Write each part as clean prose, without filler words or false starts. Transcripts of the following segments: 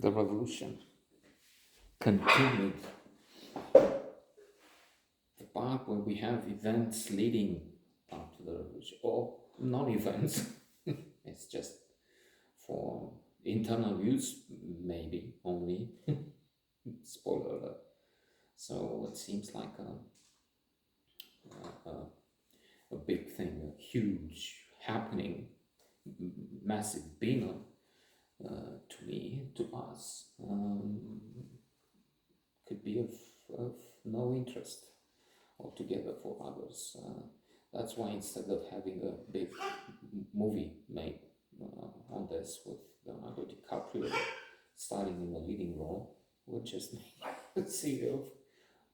The revolution continued. The part where we have events leading up to the revolution, or non-events. It's just for internal use, maybe only. Spoiler alert. So it seems like a big thing, a huge happening, massive binner to me, to us, could be of no interest altogether for others. That's why instead of having a big movie made on this with Leonardo DiCaprio starring in the leading role, we're just making a series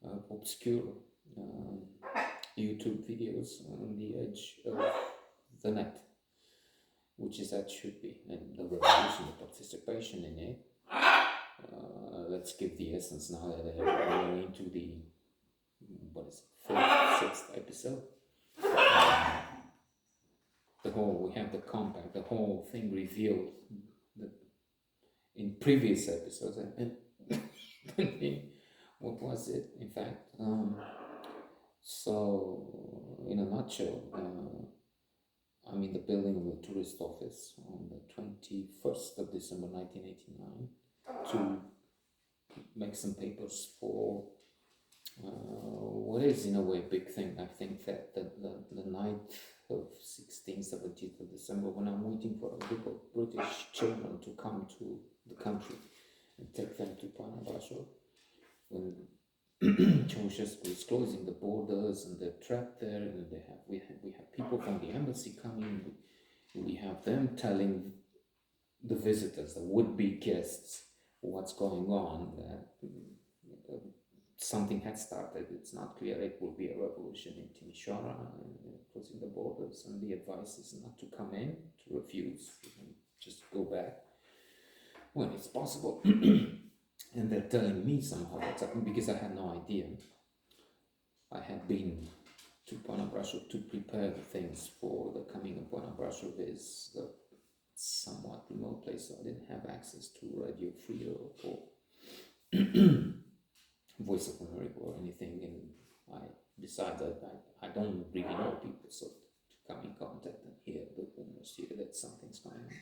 of obscure YouTube videos on the edge of the net, which is that should be, and the revolution, the participation in it. Let's give the essence now that we're into the, what is it, fifth, sixth episode. The whole, we have the compact, the whole thing revealed in previous episodes, and what was it, in fact? So, in a nutshell, I'm in the building of the tourist office on the 21st of December 1989 to make some papers for what is in a way a big thing. I think that the night of 16th, 17th of December, when I'm waiting for a group of British children to come to the country and take them to Panabasho, when Ceausescu is closing the borders and they're trapped there, and we have people from the embassy coming. We have them telling the visitors, the would-be guests, what's going on, that something had started. It's not clear. It will be a revolution in Timișoara, closing the borders, and the advice is not to come in, to refuse, and just go back when it's possible. And they're telling me somehow what's happening, because I had no idea. I had been to Puerto Brasov to prepare things for the coming of Puerto Brasov. Is a somewhat remote place, so I didn't have access to Radio Free or Voice of America or anything, and I decided that I don't really know people, so to come in contact and hear the rumors, hear that something's going on.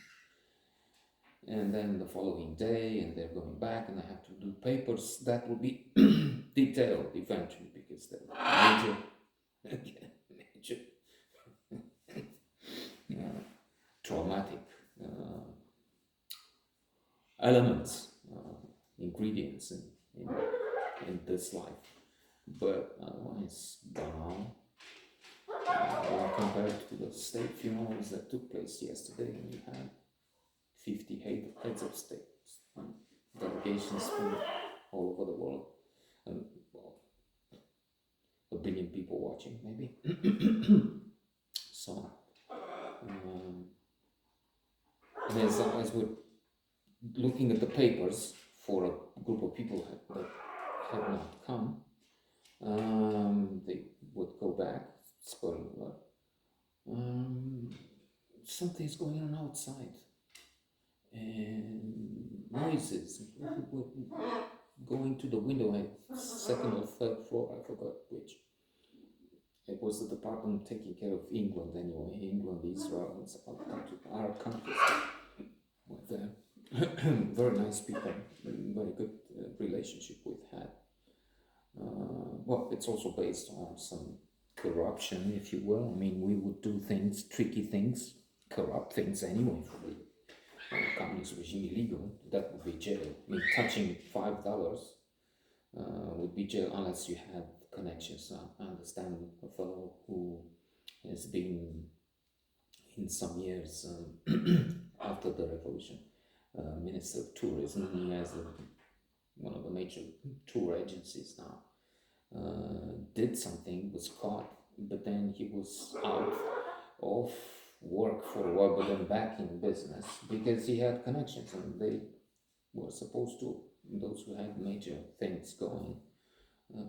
And then the following day, and they're going back, and I have to do papers that will be detailed eventually, because they're major traumatic elements, ingredients in this life, but otherwise banal compared to the state funerals that took place yesterday, and you had 50 heads of state, delegations from all over the world, and well, 1 billion people watching, maybe. So, and as we're looking at the papers for a group of people that had not come, they would go back, spoiler alert, something's going on outside. And noises going to the window at second or third floor, I forgot which. It was the department taking care of England anyway. England, Israel, and some other countries, Arab countries were there. Very nice people, very good relationship we've had. Well, it's also based on some corruption, if you will. I mean, we would do things, tricky things, corrupt things anyway for the communist regime illegal. That would be jail. I mean, touching $5 would be jail unless you had connections. I understand a fellow who has been in some years after the revolution, Minister of Tourism. He has one of the major tour agencies now. Did something, was caught, but then he was out of work for a while, but then back in business because he had connections, and they were supposed to, those who had major things going,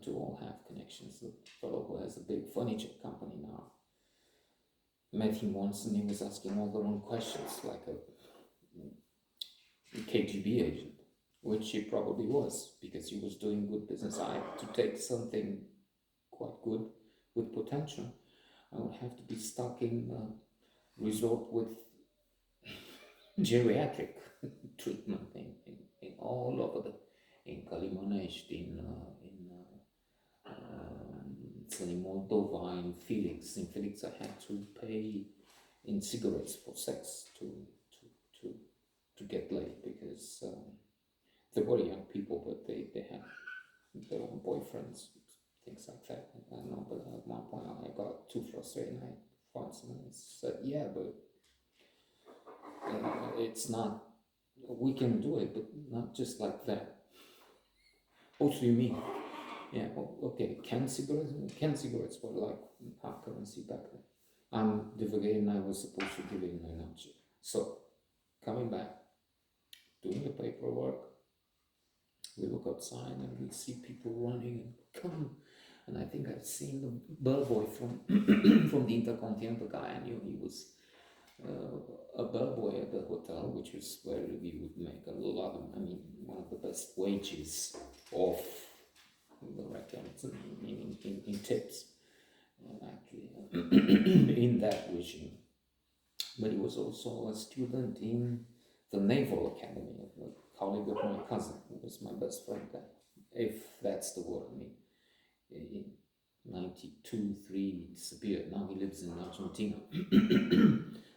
to all have connections. The fellow who has a big furniture company now, met him once, and he was asking all the wrong questions, like a KGB agent. which he probably was, because he was doing good business. I had to take something quite good with potential. I would have to be stuck in a resort with geriatric treatment in all over in Kalimanest, in Moldova, in Felix. In Felix, I had to pay in cigarettes for sex to get laid, because they were young people, but they had their own boyfriends, things like that. I know, but at one point I got too frustrated and I found someone and said, yeah, but it's not, we can do it, but not just like that. What do you mean? Yeah, okay, canned cigarettes were like hard currency back then. I'm divagating, I was supposed to give it in a nutshell. So, coming back, doing the paperwork, we look outside and we see people running and come. And I think I've seen the bellboy from from the Intercontinental guy. I knew he was a bellboy at the hotel, which was where we would make a lot of, I mean, one of the best wages of the records in tips, actually, in that regime. But he was also a student in the Naval Academy, a colleague of my cousin, who was my best friend then, if that's the word. I mean, in 92, 3, he disappeared. Now he lives in Argentina.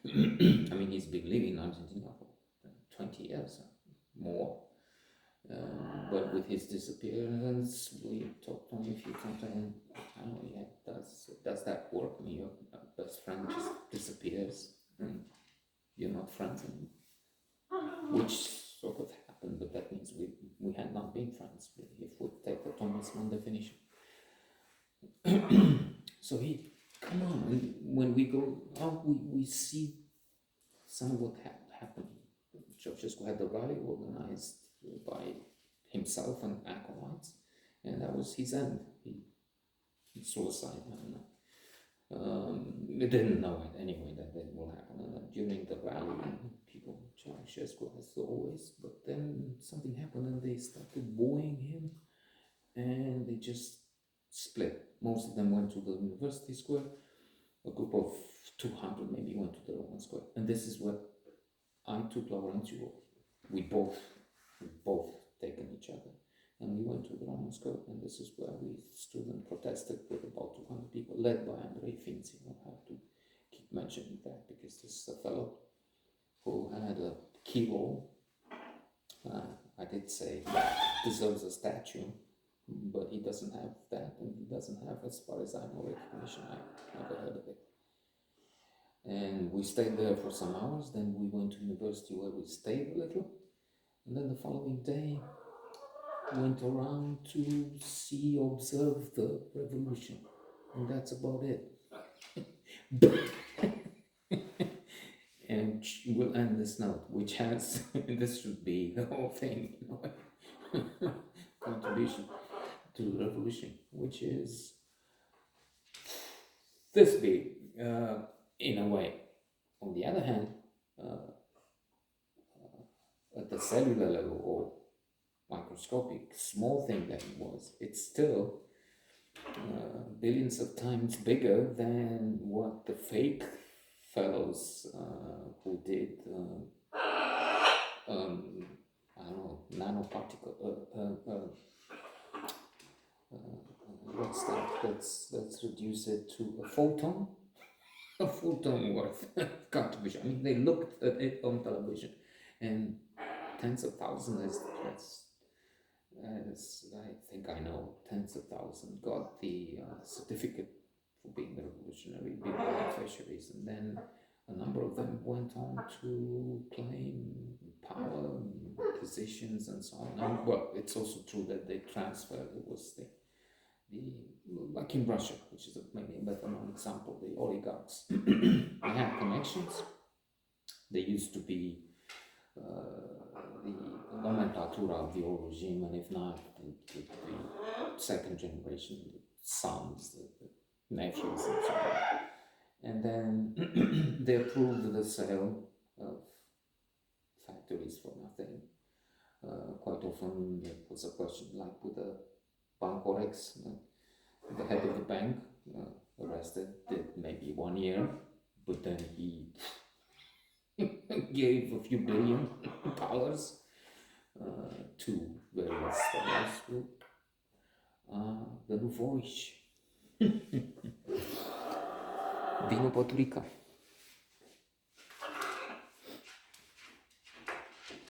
I mean, he's been living in Argentina for 20 years more. But with his disappearance, we talked to him a few times, and I know, yeah, does that work? I mean, your best friend just disappears, and you're not friends anymore, which sort of happened, but that means we had not been friends, if we take the Thomas Mann definition. So he, come on, when we go out, we see some of what happened. Ceausescu had the rally organized by himself and acolytes, and that was his end. He suicide, I don't know. We didn't know it anyway, that will happen. And during the rally, people, Ceausescu as always, but then something happened and they started bullying him, and they just split. Most of them went to the University Square. A group of 200 maybe went to the Roman Square. And this is where I took Laurentiu. We both taken each other. And we went to the Roman Square, and this is where we stood and protested with about 200 people, led by Andrei Finzi. I have to keep mentioning that, because this is a fellow who had a key role. I did say that deserves a statue, but he doesn't have that, and he doesn't have, as far as I know, recognition. I never heard of it. And we stayed there for some hours. Then we went to university, where we stayed a little, and then the following day went around to observe the revolution, and that's about it. And we'll end this note, which has this should be the whole thing, you know, contribution to the revolution, which is this big, in a way. On the other hand, at the cellular level, or microscopic, small thing that it was, it's still billions of times bigger than what the fake fellows who did, I don't know, nanoparticle, what's that? Let's reduce it to a photon. A photon worth contribution. I mean, they looked at it on television, and tens of thousands, as I think I know, tens of thousands got the certificate for being revolutionary, being beneficiaries, and then a number of them went on to claim power, positions, and so on. And, well, it's also true that they transferred. It was the like in Russia, which is maybe a better known example, the oligarchs. They had connections. They used to be the nomenclatura of the old regime, and if not, the second generation, the sons, the nephews, and so on. And then they approved the sale of factories for nothing, quite often there was a question like with the Bancorex, the head of the bank, arrested, did maybe 1 year, but then he gave a few billion dollars to various fellows who the Nouveau Riche. Vino Porto Rica.